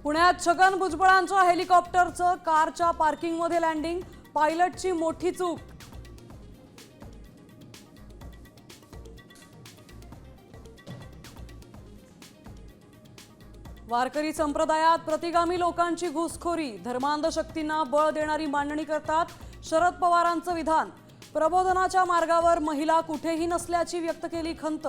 पुण्यात छगन भुजबळांच्या हेलिकॉप्टरचं कारच्या पार्किंगमध्ये लँडिंग, पायलटची मोठी चूक। वारकरी संप्रदायात प्रतिगामी लोकांची घुसखोरी, धर्मांध शक्तींना बळ देणारी मांडणी करतात शरद पवारांचं विधान। प्रबोधनाच्या मार्गावर महिला कुठेही नसल्याची व्यक्त केली खंत।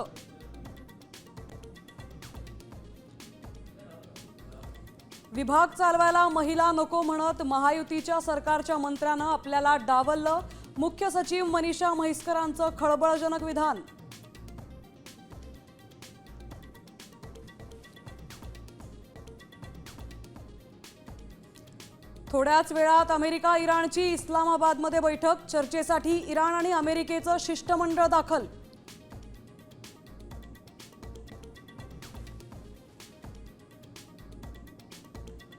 विभाग चालवायला महिला नको म्हणत महायुतीच्या सरकारच्या मंत्र्यानं आपल्याला डावललं, मुख्य सचिव मनीषा म्हैसकरांचं खळबळजनक विधान। थोड्याच वेळात अमेरिका इराणची इस्लामाबादमध्ये बैठक, चर्चेसाठी इराण आणि अमेरिकेचं शिष्टमंडळ दाखल।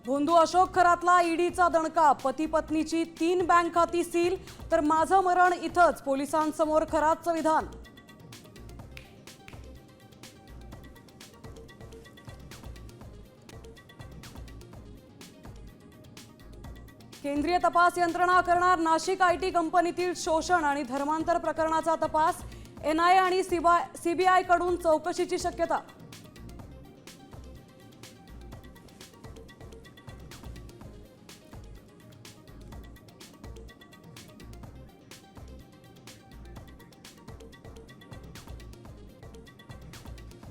भोंदू अशोक खरातला ईडीचा दणका, पती पत्नीची 3 बँक खाती सील, तर माझं मरण इथंच, पोलिसांसमोर खरातचं विधान। केंद्रीय तपास यंत्रणा करणार नाशिक आयटी कंपनीतील शोषण आणि धर्मांतर प्रकरणाचा तपास, एनआयए आणि सीबीआय कडून चौकशीची शक्यता।